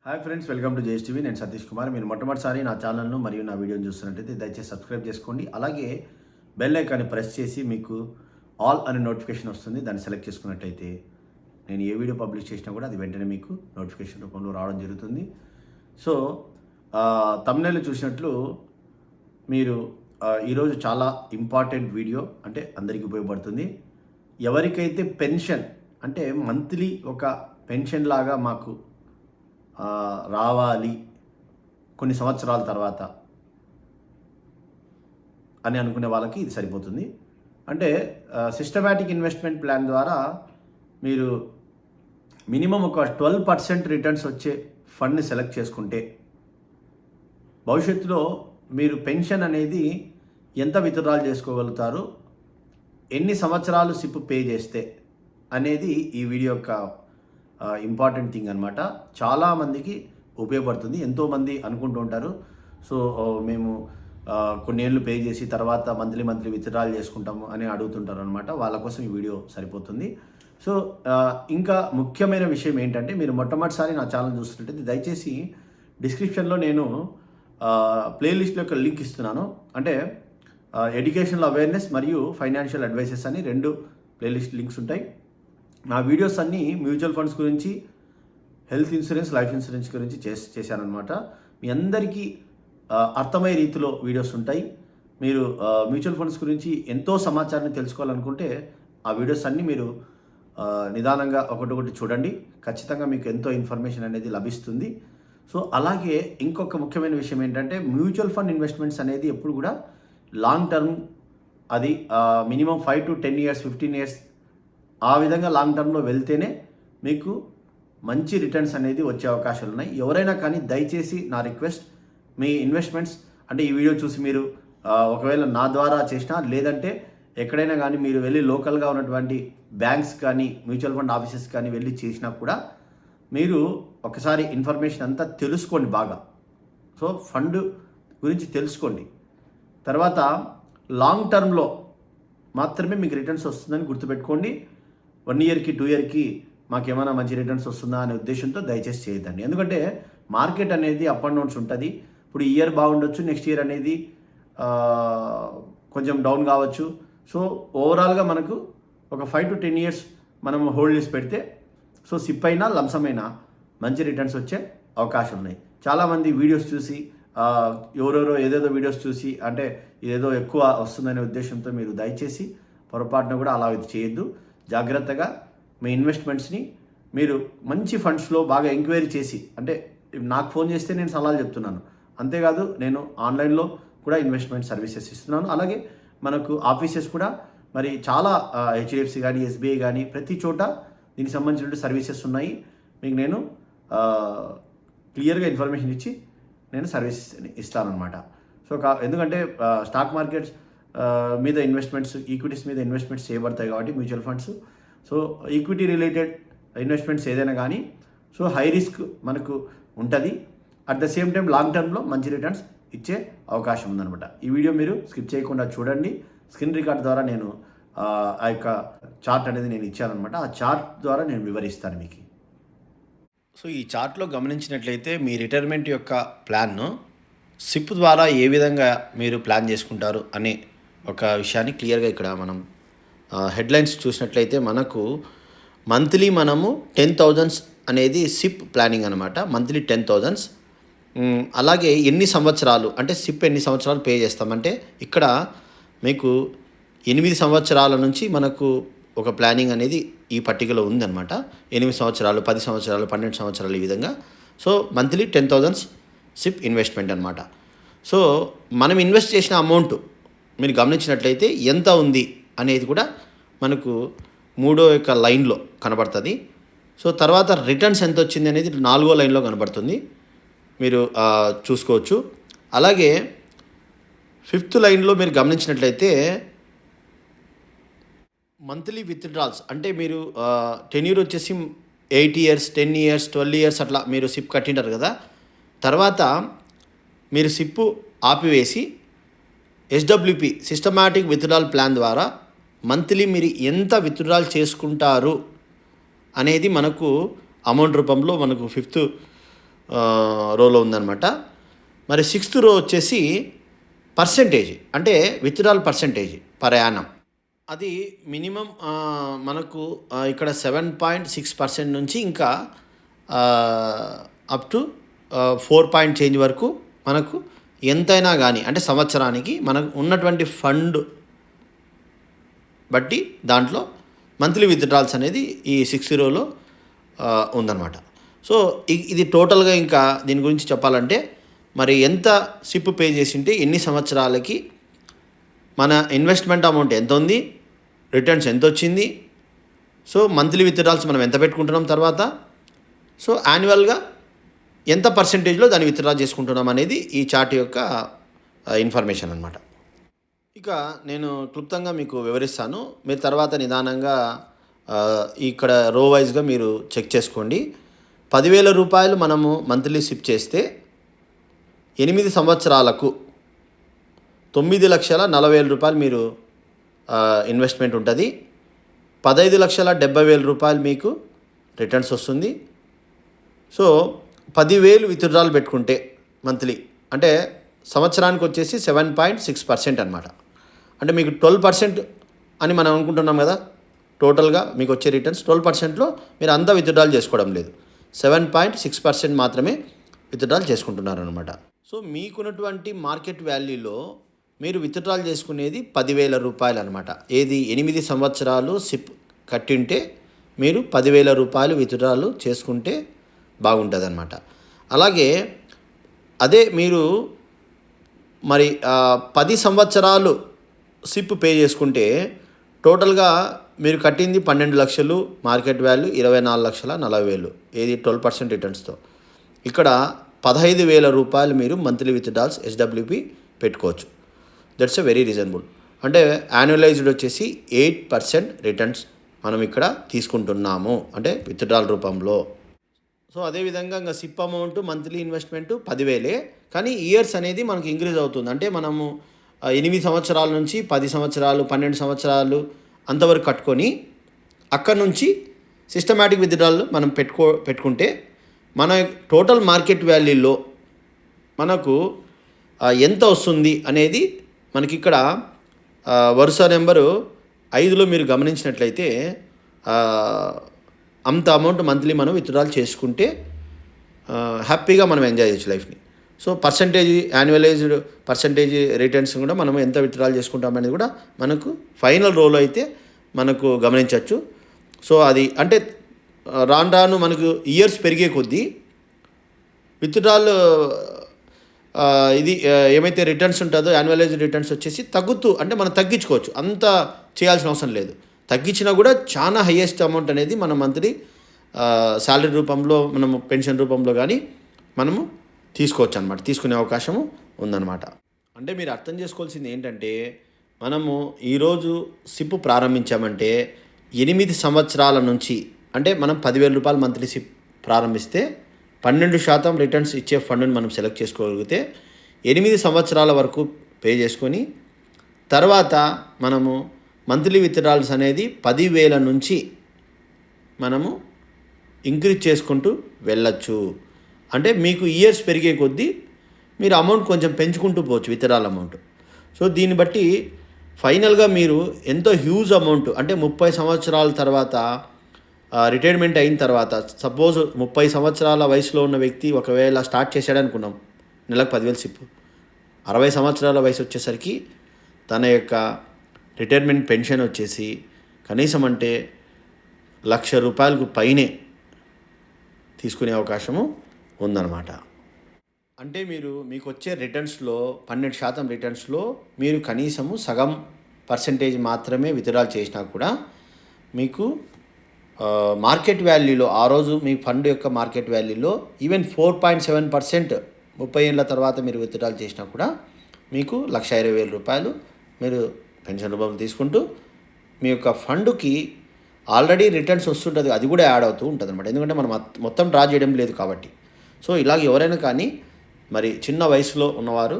Hi friends, welcome to JS TV. నేను సతీష్ కుమార్. మీరు మొట్టమొదటిసారి నా ఛానల్ను మరియు నా వీడియోని చూస్తున్నట్టయితే దయచేసి సబ్స్క్రైబ్ చేసుకోండి. అలాగే బెల్ ఐకాన్ని ప్రెస్ చేసి మీకు ఆల్ అనే నోటిఫికేషన్ వస్తుంది. దాన్ని సెలెక్ట్ చేసుకున్నట్టయితే నేను ఏ వీడియో పబ్లిష్ చేసినా కూడా అది వెంటనే మీకు నోటిఫికేషన్ రూపంలో రావడం జరుగుతుంది. సో తమ్నెయిల్ చూసినట్లు మీరు ఈరోజు చాలా ఇంపార్టెంట్ వీడియో, అంటే అందరికీ ఉపయోగపడుతుంది. ఎవరికైతే పెన్షన్ అంటే మంత్లీ ఒక పెన్షన్ లాగా మాకు రావాలి కొన్ని సంవత్సరాల తర్వాత అని అనుకునే వాళ్ళకి ఇది సరిపోతుంది. అంటే సిస్టమాటిక్ ఇన్వెస్ట్మెంట్ ప్లాన్ ద్వారా మీరు మినిమం ఒక 12% రిటర్న్స్ వచ్చే ఫండ్ని సెలెక్ట్ చేసుకుంటే భవిష్యత్తులో మీరు పెన్షన్ అనేది ఎంత విత్డ్రాల్ చేసుకోగలుగుతారు, ఎన్ని సంవత్సరాలు సిప్ పే చేస్తే అనేది ఈ వీడియో యొక్క ఇంపార్టెంట్ థింగ్ అనమాట. చాలామందికి ఉపయోగపడుతుంది. ఎంతోమంది అనుకుంటూ ఉంటారు, సో మేము కొన్ని ఏళ్ళు పే చేసి తర్వాత మంత్లీ విత్డ్రాల్ చేసుకుంటాము అని అడుగుతుంటారు అనమాట. వాళ్ళ కోసం ఈ వీడియో సరిపోతుంది. సో ఇంకా ముఖ్యమైన విషయం ఏంటంటే, మీరు మొట్టమొదటిసారి నా ఛానల్ చూస్తున్నట్టయితే దయచేసి డిస్క్రిప్షన్లో నేను ప్లేలిస్ట్ యొక్క లింక్ ఇస్తున్నాను. అంటే ఎడ్యుకేషనల్ అవేర్నెస్ మరియు ఫైనాన్షియల్ అడ్వైసెస్ అని 2 ప్లేలిస్ట్ లింక్స్ ఉంటాయి. నా వీడియోస్ అన్నీ మ్యూచువల్ ఫండ్స్ గురించి, హెల్త్ ఇన్సూరెన్స్, లైఫ్ ఇన్సూరెన్స్ గురించి చేశానమాట. మీ అందరికీ అర్థమయ్యే రీతిలో వీడియోస్ ఉంటాయి. మీరు మ్యూచువల్ ఫండ్స్ గురించి ఎంతో సమాచారాన్ని తెలుసుకోవాలనుకుంటే ఆ వీడియోస్ అన్నీ మీరు నిదానంగా ఒకటి చూడండి. ఖచ్చితంగా మీకు ఎంతో ఇన్ఫర్మేషన్ అనేది లభిస్తుంది. సో అలాగే ఇంకొక ముఖ్యమైన విషయం ఏంటంటే, మ్యూచువల్ ఫండ్ ఇన్వెస్ట్మెంట్స్ అనేది ఎప్పుడు కూడా లాంగ్ టర్మ్, అది మినిమం 5 to 10 years 15 years ఆ విధంగా లాంగ్ టర్మ్లో వెళ్తేనే మీకు మంచి రిటర్న్స్ అనేది వచ్చే అవకాశాలు ఉన్నాయి. ఎవరైనా కానీ దయచేసి నా రిక్వెస్ట్, మీ ఇన్వెస్ట్మెంట్స్ అంటే ఈ వీడియో చూసి మీరు ఒకవేళ నా ద్వారా చేసినా, లేదంటే ఎక్కడైనా కానీ మీరు వెళ్ళి లోకల్గా ఉన్నటువంటి బ్యాంక్స్ కానీ మ్యూచువల్ ఫండ్ ఆఫీసెస్ కానీ వెళ్ళి చేసినా కూడా మీరు ఒకసారి ఇన్ఫర్మేషన్ అంతా తెలుసుకోండి బాగా. సో ఫండ్ గురించి తెలుసుకోండి. తర్వాత లాంగ్ టర్మ్లో మాత్రమే మీకు రిటర్న్స్ వస్తుందని గుర్తుపెట్టుకోండి. 1 yearకి 2 yearకి మాకేమైనా మంచి రిటర్న్స్ వస్తుందా అనే ఉద్దేశంతో దయచేసి చేయొద్దండి. ఎందుకంటే మార్కెట్ అనేది అప్ అండ్ డౌన్స్ ఉంటుంది. ఇప్పుడు ఈ ఇయర్ బాగుండొచ్చు, నెక్స్ట్ ఇయర్ అనేది కొంచెం డౌన్ కావచ్చు. సో ఓవరాల్గా మనకు ఒక 5 to 10 years మనం హోల్డ్ చేసి పెడితే సో సిప్ అయినా లంసమ్ అయినా మంచి రిటర్న్స్ వచ్చే అవకాశం ఉన్నాయి. చాలామంది వీడియోస్ చూసి ఎవరెవరో ఏదేదో వీడియోస్ చూసి అంటే ఇదేదో ఎక్కువ వస్తుందనే ఉద్దేశంతో మీరు దయచేసి పొరపాటున కూడా అలా చేయొద్దు. జాగ్రత్తగా మీ ఇన్వెస్ట్మెంట్స్ని మీరు మంచి ఫండ్స్లో బాగా ఎంక్వైరీ చేసి, అంటే నాకు ఫోన్ చేస్తే నేను సలహాలు చెప్తున్నాను, అంతేకాదు నేను ఆన్లైన్లో కూడా ఇన్వెస్ట్మెంట్ సర్వీసెస్ ఇస్తున్నాను. అలాగే మనకు ఆఫీసెస్ కూడా మరి చాలా హెచ్డిఎఫ్సి కానీ, ఎస్బీఐ కానీ ప్రతి చోట దీనికి సంబంధించిన సర్వీసెస్ ఉన్నాయి. మీకు నేను క్లియర్గా ఇన్ఫర్మేషన్ ఇచ్చి నేను సర్వీస్ ఇస్తానన్నమాట. సో ఎందుకంటే స్టాక్ మార్కెట్స్ మీద ఇన్వెస్ట్మెంట్స్, ఈక్విటీస్ మీద ఇన్వెస్ట్మెంట్స్ చేయబడతాయి కాబట్టి mutual funds. So equity related investments ఏదైనా కానీ సో హై రిస్క్ మనకు ఉంటుంది. At the same time long టర్మ్లో మంచి రిటర్న్స్ ఇచ్చే అవకాశం ఉందన్నమాట. ఈ వీడియో మీరు స్కిప్ చేయకుండా చూడండి. స్క్రీన్ రికార్డ్ ద్వారా నేను ఆ యొక్క చార్ట్ అనేది నేను ఇచ్చానమాట. ఆ చార్ట్ ద్వారా నేను వివరిస్తాను మీకు. సో ఈ చార్ట్లో గమనించినట్లయితే మీ రిటైర్మెంట్ యొక్క ప్లాన్ను సిప్ ద్వారా ఏ విధంగా మీరు ప్లాన్ చేసుకుంటారు అనే ఒక విషయాన్ని క్లియర్గా ఇక్కడ మనం హెడ్లైన్స్ చూసినట్లయితే మనకు మంత్లీ మనము 10,000 అనేది సిప్ ప్లానింగ్ అనమాట. మంత్లీ 10,000. అలాగే ఎన్ని సంవత్సరాలు అంటే సిప్ ఎన్ని సంవత్సరాలు పే చేస్తామంటే ఇక్కడ మీకు 8 సంవత్సరాల నుంచి మనకు ఒక ప్లానింగ్ అనేది ఈ పట్టికలో ఉందన్నమాట. 8 సంవత్సరాలు, 10 సంవత్సరాలు, 12 సంవత్సరాలు ఈ విధంగా. సో మంత్లీ 10,000 సిప్ ఇన్వెస్ట్మెంట్ అనమాట. సో మనం ఇన్వెస్ట్ చేసిన అమౌంట్ మీరు గమనించినట్లయితే ఎంత ఉంది అనేది కూడా మనకు 3వ యొక్క లైన్లో కనబడుతుంది. సో తర్వాత రిటర్న్స్ ఎంత వచ్చింది అనేది 4వ లైన్లో కనబడుతుంది, మీరు చూసుకోవచ్చు. అలాగే 5th లైన్లో మీరు గమనించినట్లయితే మంత్లీ విత్డ్రాల్స్ అంటే మీరు టెన్యూర్ వచ్చేసి 8 years, 10 years, 12 years అట్లా మీరు సిప్ కట్టింటారు కదా. తర్వాత మీరు సిప్ ఆపివేసి ఎస్డబ్ల్యూపి సిస్టమాటిక్ విత్డ్రాల్ ప్లాన్ ద్వారా మంత్లీ మీరు ఎంత విత్డ్రాల్ చేసుకుంటారు అనేది మనకు అమౌంట్ రూపంలో మనకు 5th రోలో ఉందన్నమాట. మరి 6th రో వచ్చేసి పర్సెంటేజ్, అంటే విత్డ్రాల్ పర్సెంటేజ్ పర్ యానం. అది మినిమం మనకు ఇక్కడ 7.6% నుంచి ఇంకా అప్ టు 4 వరకు మనకు ఎంతైనా కానీ, అంటే సంవత్సరానికి మనకు ఉన్నటువంటి ఫండ్ బట్టి దాంట్లో మంత్లీ విత్డ్రాల్స్ అనేది ఈ 6th రోలో ఉందన్నమాట. సో ఇది టోటల్గా ఇంకా దీని గురించి చెప్పాలంటే మరి ఎంత సిప్ పే చేసింటే ఎన్ని సంవత్సరాలకి మన ఇన్వెస్ట్మెంట్ అమౌంట్ ఎంత ఉంది, రిటర్న్స్ ఎంత వచ్చింది, సో మంత్లీ విత్డ్రాల్స్ మనం ఎంత పెట్టుకుంటున్నాం తర్వాత, సో యాన్యువల్గా ఎంత పర్సెంటేజ్లో దాన్ని విత్డ్రా చేసుకుంటున్నాం అనేది ఈ చార్ట్ యొక్క ఇన్ఫర్మేషన్ అనమాట. ఇక నేను క్లుప్తంగా మీకు వివరిస్తాను, మీరు తర్వాత నిదానంగా ఇక్కడ రో వైజ్గా మీరు చెక్ చేసుకోండి. 10,000 రూపాయలు మనము మంత్లీ సిప్ చేస్తే 8 సంవత్సరాలకు 9,40,000 రూపాయలు మీరు ఇన్వెస్ట్మెంట్ ఉంటుంది. 15,70,000 రూపాయలు మీకు రిటర్న్స్ వస్తుంది. సో 10,000 విత్డ్రాల్ పెట్టుకుంటే మంత్లీ అంటే సంవత్సరానికి వచ్చేసి 7.6% అనమాట. అంటే మీకు 12% అని మనం అనుకుంటున్నాం కదా, టోటల్గా మీకు వచ్చే రిటర్న్స్ 12%లో మీరు అంతా విత్డ్రాల్ చేసుకోవడం లేదు, 7.6% మాత్రమే విత్డ్రాల్ చేసుకుంటున్నారు అనమాట. సో మీకున్నటువంటి మార్కెట్ వాల్యూలో మీరు విత్డ్రాల్ చేసుకునేది 10,000 రూపాయలు అనమాట. ఏది 8 సంవత్సరాలు సిప్ కట్టింటే మీరు 10,000 రూపాయలు విత్డ్రాలు చేసుకుంటే బాగుంటుంది అనమాట. అలాగే అదే మీరు మరి 10 సంవత్సరాలు సిప్ పే చేసుకుంటే టోటల్గా మీరు కట్టింది 12 లక్షలు, మార్కెట్ వాల్యూ 24,40,000, ఏది 12% రిటర్న్స్తో. ఇక్కడ 15,000 రూపాయలు మీరు మంత్లీ విత్డ్రాల్స్ ఎస్డబ్ల్యూపీ పెట్టుకోవచ్చు. That's a very reasonable. అంటే యాన్యువలైజ్డ్ వచ్చేసి 8% రిటర్న్స్ మనం ఇక్కడ తీసుకుంటున్నాము, అంటే విత్డ్రాల్ రూపంలో. సో అదేవిధంగా ఇంకా సిప్ అమౌంట్ మంత్లీ ఇన్వెస్ట్మెంట్ 10,000, కానీ ఇయర్స్ అనేది మనకి ఇంక్రీజ్ అవుతుంది. అంటే మనము 8 సంవత్సరాల నుంచి 10 సంవత్సరాలు 12 సంవత్సరాలు అంతవరకు కట్టుకొని అక్కడ నుంచి సిస్టమాటిక్ విత్డ్రాల్ మనం పెట్టుకుంటే మన టోటల్ మార్కెట్ వాల్యూలో మనకు ఎంత వస్తుంది అనేది మనకి ఇక్కడ వరుస నెంబరు 5లో మీరు గమనించినట్లయితే అంత అమౌంట్ మంత్లీ మనం విత్డ్రాల్ చేసుకుంటే హ్యాపీగా మనం ఎంజాయ్ చేయొచ్చు లైఫ్ని. So percentage, annualised percentage returns కూడా మనం ఎంత విత్డ్రాల్ చేసుకుంటాం అనేది కూడా మనకు ఫైనల్ రోలో అయితే మనకు గమనించవచ్చు. సో అది అంటే రాను మనకు ఇయర్స్ పెరిగే కొద్దీ విత్డ్రాల్ ఇది ఏమైతే రిటర్న్స్ ఉంటుందో యాన్యువలైజ్డ్ రిటర్న్స్ వచ్చేసి తగ్గుతూ, అంటే మనం తగ్గించుకోవచ్చు, అంత చేయాల్సిన అవసరం లేదు. తగ్గించినా కూడా చాలా హైయెస్ట్ అమౌంట్ అనేది మనం మంత్లీ శాలరీ రూపంలో, మనము పెన్షన్ రూపంలో కానీ మనము తీసుకోవచ్చు అనమాట, తీసుకునే అవకాశము ఉందన్నమాట. అంటే మీరు అర్థం చేసుకోవాల్సింది ఏంటంటే మనము ఈరోజు సిప్ ప్రారంభించామంటే 8 సంవత్సరాల నుంచి, అంటే మనం 10,000 రూపాయలు మంత్లీ సిప్ ప్రారంభిస్తే 12% రిటర్న్స్ ఇచ్చే ఫండ్ని మనం సెలెక్ట్ చేసుకోగలిగితే 8 సంవత్సరాల వరకు పే చేసుకొని తర్వాత మనము మంత్లీ విత్డ్రాల్స్ అనేది 10,000 నుంచి మనము ఇంక్రీజ్ చేసుకుంటూ వెళ్ళచ్చు. అంటే మీకు ఇయర్స్ పెరిగే కొద్దీ మీరు అమౌంట్ కొంచెం పెంచుకుంటూ పోవచ్చు, విత్డ్రాల్ అమౌంట్. సో దీన్ని బట్టి ఫైనల్గా మీరు ఎంతో హ్యూజ్ అమౌంట్, అంటే 30 సంవత్సరాల తర్వాత రిటైర్మెంట్ అయిన తర్వాత, సపోజ్ 30 సంవత్సరాల వయసులో ఉన్న వ్యక్తి ఒకవేళ స్టార్ట్ చేశాడనుకున్నాం, నెలకు 10,000 సిప్, 60 సంవత్సరాల వయసు వచ్చేసరికి తన యొక్క రిటైర్మెంట్ పెన్షన్ వచ్చేసి కనీసం అంటే ₹1,00,000 పైనే తీసుకునే అవకాశము ఉందన్నమాట. అంటే మీకు వచ్చే రిటర్న్స్లో 12% రిటర్న్స్లో మీరు కనీసము సగం పర్సెంటేజ్ మాత్రమే విత్డ్రాల్ చేసినా కూడా మీకు మార్కెట్ వాల్యూలో, ఆ రోజు మీ ఫండ్ యొక్క మార్కెట్ వాల్యూలో ఈవెన్ 4.7% 30 ఏళ్ళ తర్వాత మీరు విత్డ్రాల్ చేసినా కూడా మీకు ₹1,20,000 మీరు పెన్షన్ రూపంలో తీసుకుంటూ మీ యొక్క ఫండ్కి ఆల్రెడీ రిటర్న్స్ వస్తుంటుంది, అది కూడా యాడ్ అవుతూ ఉంటుంది అనమాట. ఎందుకంటే మనం మొత్తం డ్రా చేయడం లేదు కాబట్టి. సో ఇలాగ ఎవరైనా కానీ మరి చిన్న వయసులో ఉన్నవారు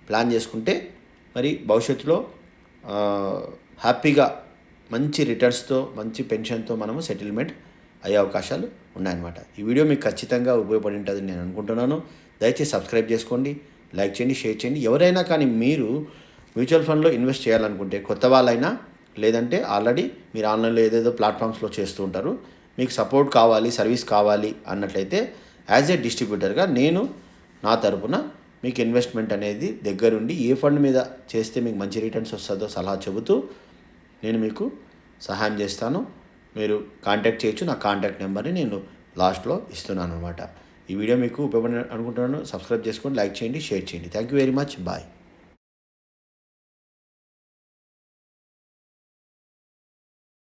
ప్లాన్ చేసుకుంటే మరి భవిష్యత్తులో హ్యాపీగా మంచి రిటర్న్స్తో, మంచి పెన్షన్తో మనము సెటిల్మెంట్ అయ్యే అవకాశాలు ఉన్నాయన్నమాట. ఈ వీడియో మీకు ఖచ్చితంగా ఉపయోగపడి ఉంటుందని నేను అనుకుంటున్నాను. దయచేసి సబ్స్క్రైబ్ చేసుకోండి, లైక్ చేయండి, షేర్ చేయండి. ఎవరైనా కానీ మీరు మ్యూచువల్ ఫండ్లో ఇన్వెస్ట్ చేయాలనుకుంటే, కొత్త వాళ్ళైనా లేదంటే ఆల్రెడీ మీరు ఆన్లైన్లో ఏదేదో ప్లాట్ఫామ్స్లో చేస్తూ ఉంటారు, మీకు సపోర్ట్ కావాలి, సర్వీస్ కావాలి అన్నట్లయితే యాజ్ ఏ డిస్ట్రిబ్యూటర్గా నేను నా తరపున మీకు ఇన్వెస్ట్మెంట్ అనేది దగ్గరుండి ఏ ఫండ్ మీద చేస్తే మీకు మంచి రిటర్న్స్ వస్తుందో సలహా చెబుతూ నేను మీకు సహాయం చేస్తాను. మీరు కాంటాక్ట్ చేయొచ్చు. నా కాంటాక్ట్ నెంబర్ని నేను లాస్ట్లో ఇస్తున్నాను అనమాట. ఈ వీడియో మీకు ఉపయోగపడి అనుకుంటున్నాను. సబ్స్క్రైబ్ చేసుకోండి, లైక్ చేయండి, షేర్ చేయండి. Thank you very much. Bye.